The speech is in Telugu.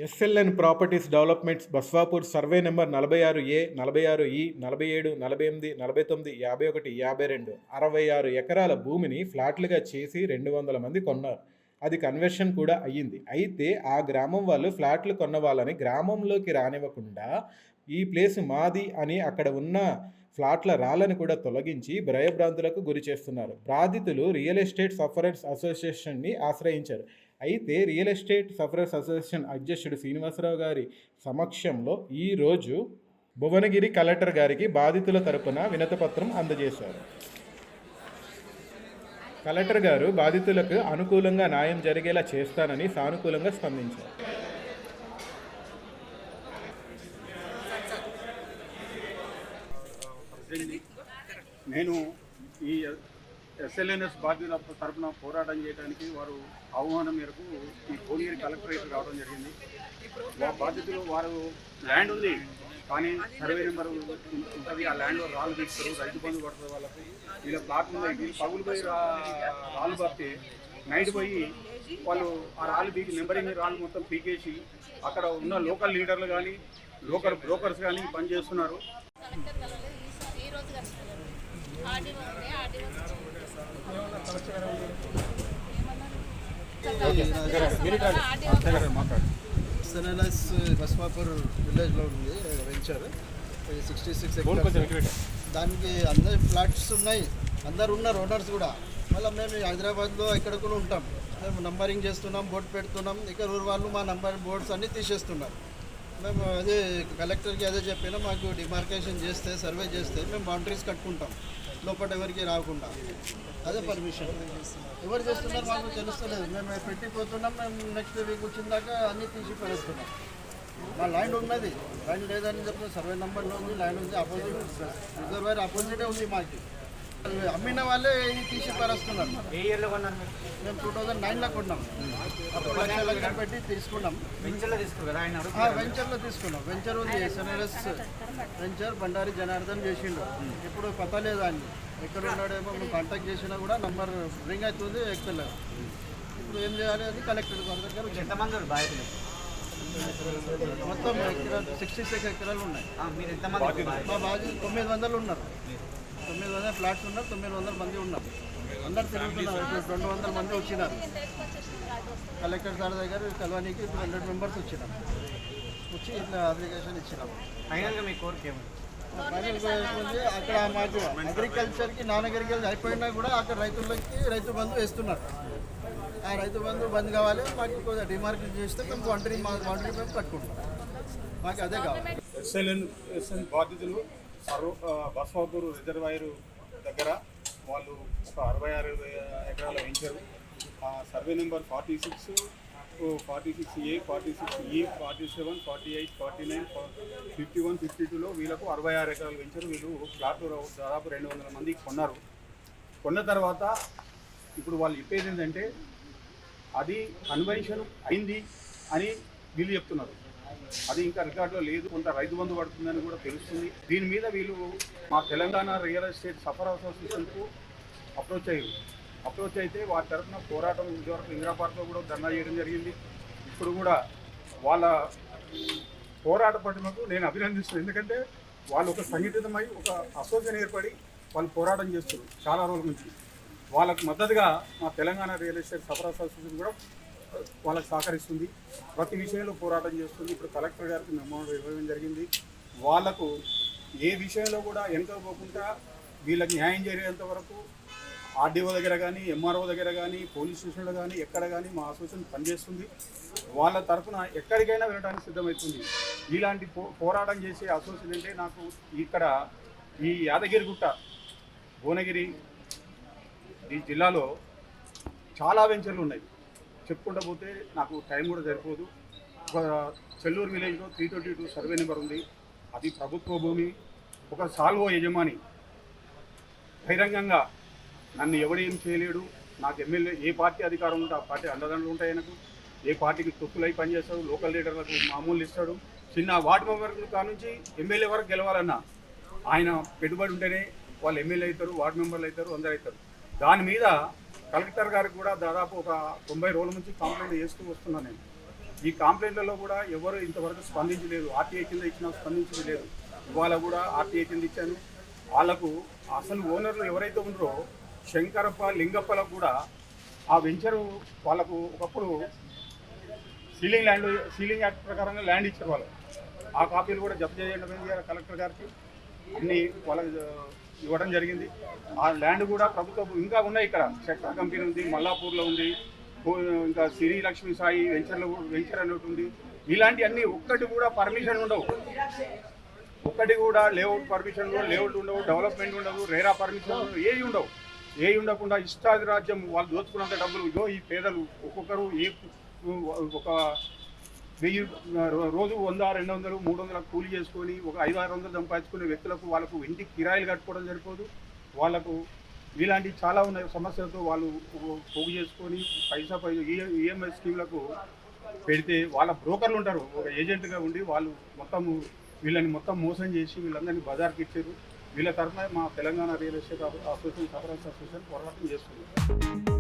SLN properties developments Baswapur survey number 46A, 46E, 47, 48, 49, 51, 52 66 ఎకరాల భూమిని ఫ్లాట్లుగా చేసి 200 మంది కొన్నారు. అది కన్వర్షన్ కూడా అయ్యింది. అయితే ఆ గ్రామం వాళ్ళు ఫ్లాట్లు కొన్న వాళ్ళని గ్రామంలోకి రానివ్వకుండా ఈ ప్లేస్ మాది అని అక్కడ ఉన్న ఫ్లాట్ల రాళ్లను కూడా తొలగించి భయభ్రాంతులకు గురి చేస్తున్నారు. బాధితులు రియల్ ఎస్టేట్ సఫరర్స్ అసోసియేషన్ని ఆశ్రయించారు. అయితే రియల్ ఎస్టేట్ సఫరర్స్ అసోసియేషన్ అధ్యక్షుడు శ్రీనివాసరావు గారి సమక్షంలో ఈరోజు భువనగిరి కలెక్టర్ గారికి బాధితుల తరపున వినతిపత్రం అందజేశారు. కలెక్టర్ గారు బాధితులకు అనుకూలంగా న్యాయం జరిగేలా చేస్తానని సానుకూలంగా స్పందించారు. నేను ఈ ఎస్ఎల్ఎన్ఎస్ బాధ్యుల తరఫున పోరాటం చేయడానికి వారు ఆహ్వానం మేరకు ఈ భువనగిరి కలెక్టరేట్ రావడం జరిగింది. బాధితులు వారు ల్యాండ్ ఉంది కానీ సర్వే నెంబర్ ఉంటుంది, ఆ ల్యాండ్లో రాళ్ళు తీస్తారు, రైతు బంధు పడుతుంది వాళ్ళకు. వీళ్ళ ప్లాట్ ఉంది, వీళ్ళు పగులు పోయి రాళ్ళు పడితే నైట్ పోయి వాళ్ళు ఆ రాళ్ళు పీకి నెంబరింగ్ రాళ్ళు మొత్తం పీకేసి అక్కడ ఉన్న లోకల్ లీడర్లు కానీ లోకల్ బ్రోకర్స్ కానీ పనిచేస్తున్నారు. ఎస్ఎన్ఎల్ఎస్ బస్వాపూర్ విలేజ్లో ఉంది వెంచర్ 66 ఎకర్స్. దానికి అందరు ఫ్లాట్స్ ఉన్నాయి, అందరు ఉన్నారు ఓనర్స్ కూడా. మళ్ళీ మేము హైదరాబాద్లో ఎక్కడ కూడా ఉంటాం, మేము నంబరింగ్ చేస్తున్నాం, బోర్డు పెడుతున్నాం. ఇక్కడ ఊరు వాళ్ళు మా నంబర్ బోర్డ్స్ అన్నీ తీసేస్తున్నారు. మేము అదే కలెక్టర్కి అదే చెప్పినా, మాకు డిమార్కేషన్ చేస్తే సర్వే చేస్తే మేము బౌండరీస్ కట్టుకుంటాం లోపల ఎవరికి రాకుండా. అదే పర్మిషన్ ఎవరు చేస్తున్నారు మాకు తెలుస్తలేదు. మేము పెట్టిపోతున్నాం, మేము నెక్స్ట్ వీక్ వచ్చిన దాకా అన్నీ తీసి పడేస్తున్నాం. మా ల్యాండ్ ఉన్నది, ల్యాండ్ లేదని చెప్పిన సర్వే నెంబర్లో ఉంది, ల్యాండ్ ఉంది, అపోజిట్ రిజర్వేర్ అపోజిటే ఉంది. మాకు అమ్మిన వాళ్ళే తీసి పరేస్తున్నారు. ఏ ఇయర్లో కొన్నారు? మేము 2009లో కొన్నాం. అప్పుడు లక్షల పెట్టి తీసుకున్నాం. వెంచర్లో తీసుకున్నారు ఆయన? వెంచర్లో తీసుకున్నాం. వెంచర్ ఉంది, ఎస్ఎన్ఎల్ఎస్ వెంచర్ బండారి జనార్దన్ చేసిండు. ఇప్పుడు పతా లేదు ఆయన ఎక్కడ ఉన్నాడేమో. మేము కాంటాక్ట్ చేసినా కూడా నంబర్ రింగ్ అవుతుంది, ఎక్కుతలేదు. ఇప్పుడు ఏం చేయాలి అని కలెక్టర్ గారి దగ్గర. ఎంతమంది బాధితులు? మొత్తం 66 ఎకరాలు ఉన్నాయి. మీరు ఎంతమంది? మా బాధ్యత 900 ఉన్నారు. 900 ఫ్లాట్స్ ఉన్నారు, 900 మంది ఉన్నారు. అందరు తిరుగుతున్నారు. ఇప్పుడు 200 మంది వచ్చినారు. కలెక్టర్ సార్ దగ్గర కలవానికి 200 మెంబర్స్ వచ్చినారు. వచ్చి ఇట్లా అప్లికేషన్ ఇచ్చినాం. ఫైనల్గా మీ కోరిక ఏమి? ఫైనల్ అక్కడ మాకు అగ్రికల్చర్కి నాన్ అగ్రికల్చర్ అయిపోయినా కూడా అక్కడ రైతులకి రైతు బంధు వేస్తున్నారు. ఆ రైతు బంధు బంద్ కావాలి. మాకు కొద్దిగా డిమార్కెట్ చేస్తే మేము బౌండరీ మేము కట్టుకుంటాం. మాకు అదే కావాలి. ఎస్ఎన్ బాధితులు బస్వాపూర్ రిజర్వాయర్ దగ్గర వాళ్ళు ఒక 66 ఎకరాల venture. Survey number 46, 46A, 46E, 47, 48, 49, 51, 52లో వీళ్ళకు 66 ఎకరాల వెంచరు. వీళ్ళు ఫ్లాట్లు దాదాపు 200 మందికి కొన్నారు. కొన్న తర్వాత ఇప్పుడు వాళ్ళు చెప్పేది ఏంటంటే అది కన్వెన్షన్ అయింది అని వీళ్ళు చెప్తున్నారు. అది ఇంకా రికార్డులో లేదు. కొంత రైతు బంధు పడుతుందని కూడా తెలుస్తుంది. దీని మీద వీళ్ళు మా తెలంగాణ రియల్ ఎస్టేట్ సఫర్ అసోసియేషన్కు అప్రోచ్ అయితే వారి తరఫున పోరాటం ఇదివరకు ఇందిరా పార్క్లో కూడా ధర్నా చేయడం జరిగింది. ఇప్పుడు కూడా వాళ్ళ పోరాట పట్టునకు నేను అభినందిస్తున్నాను. ఎందుకంటే వాళ్ళు ఒక సంఘటితమై ఒక అసోసియేషన్ ఏర్పడి వాళ్ళు పోరాటం చేస్తున్నారు చాలా రోజుల నుంచి. వాళ్ళకు మద్దతుగా మా Telangana real estate suffer association కూడా వాళ్ళకి సహకరిస్తుంది, ప్రతి విషయంలో పోరాటం చేస్తుంది. ఇప్పుడు కలెక్టర్ గారికి మెమోరాండం ఇవ్వడం జరిగింది. వాళ్లకు ఏ విషయంలో కూడా వెనుక పోకుండా వీళ్ళకి న్యాయం జరిగేంత వరకు ఆర్డీఓ దగ్గర కానీ, ఎంఆర్ఓ దగ్గర కానీ, పోలీస్ స్టేషన్లో కానీ ఎక్కడ కానీ మా అసోసియేషన్ పనిచేస్తుంది. వాళ్ళ తరఫున ఎక్కడికైనా వెళ్ళడానికి సిద్ధమవుతుంది. ఇలాంటి పోరాటం చేసే అసోసియేషన్ అంటే నాకు ఇక్కడ ఈ యాదగిరిగుట్ట భువనగిరి ఈ జిల్లాలో చాలా వెంచర్లు ఉన్నాయి. చెప్పుకుంటూ పోతే నాకు టైం కూడా సరిపోదు. ఒక చెల్లూరు విలేజ్లో 322 సర్వే నెంబర్ ఉంది. అది ప్రభుత్వ భూమి. ఒక సాల్వో యజమాని బహిరంగంగా నన్ను ఎవడేం చేయలేడు, నాకు ఎమ్మెల్యే ఏ పార్టీ అధికారం ఉంటే ఆ పార్టీ అండదండలు ఉంటాయి. ఆయనకు ఏ పార్టీకి తొత్తులై పనిచేస్తాడు, లోకల్ లీడర్లకు మామూలు ఇస్తాడు. చిన్న వార్డు మెంబర్ల కానుంచి ఎమ్మెల్యే వరకు గెలవాలన్నా ఆయన పెట్టుబడి ఉంటేనే వాళ్ళు ఎమ్మెల్యే అవుతారు, వార్డు మెంబర్లు అవుతారు, అందరూ అవుతారు. దాని మీద కలెక్టర్ గారికి కూడా దాదాపు ఒక 90 రోజుల నుంచి కంప్లైంట్ చేస్తూ వస్తున్నాను నేను. ఈ కంప్లైంట్లలో కూడా ఎవరు ఇంతవరకు స్పందించలేదు. ఆర్టీఐ కింద ఇచ్చినా స్పందించడం లేదు. ఇవాళ కూడా ఆర్టీఐ కింద ఇచ్చాను. వాళ్ళకు అసలు ఓనర్లు ఎవరైతే ఉన్నారో శంకరప్ప, లింగప్పలకు కూడా ఆ వెంచరు వాళ్ళకు ఒకప్పుడు సీలింగ్ యాక్ట్ ప్రకారంగా ల్యాండ్ ఇచ్చారు వాళ్ళు. ఆ కాపీలు కూడా జప్తు చేయడం కలెక్టర్ గారికి అన్ని వాళ్ళకి ఇవ్వడం జరిగింది. ఆ ల్యాండ్ కూడా ప్రభుత్వం ఇంకా ఉన్నాయి. ఇక్కడ సెక్టర్ కంపెనీ ఉంది, మల్లాపూర్లో ఉంది, ఇంకా సిరి లక్ష్మీ సాయి వెంచర్ అనేది ఉంది. ఇలాంటి అన్ని ఒక్కటి కూడా పర్మిషన్ ఉండవు. ఒక్కటి కూడా లేఅవుట్ పర్మిషన్ కూడా లేఅవుట్ ఉండవు, డెవలప్మెంట్ ఉండదు, రేరా పర్మిషన్ ఉండవు, ఏవి ఉండవు. ఏవి ఉండకుండా ఇష్టాది రాజ్యం వాళ్ళు దోచుకున్నంత డబ్బులు ఇదో ఈ పేదలు ఒక్కొక్కరు ఒక 1000 రోజు 100, 200, 300 కూలి చేసుకొని ఒక 500-600 సంపాదించుకునే వ్యక్తులకు వాళ్ళకు ఇంటికి కిరాయిలు కట్టుకోవడం సరిపోదు. వాళ్ళకు ఇలాంటి చాలా ఉన్నాయి సమస్యలతో వాళ్ళు పోగు చేసుకొని పైసా ఈఎంఐ స్కీమ్లకు పెడితే వాళ్ళ బ్రోకర్లు ఉంటారు, ఒక ఏజెంట్గా ఉండి వాళ్ళు వీళ్ళని మొత్తం మోసం చేసి వీళ్ళందరినీ బజార్కి ఇచ్చారు. వీళ్ళ తరఫున మా తెలంగాణ రియల్ ఎస్టేట్ అసోసియేషన్ పోరాటం చేస్తుంది.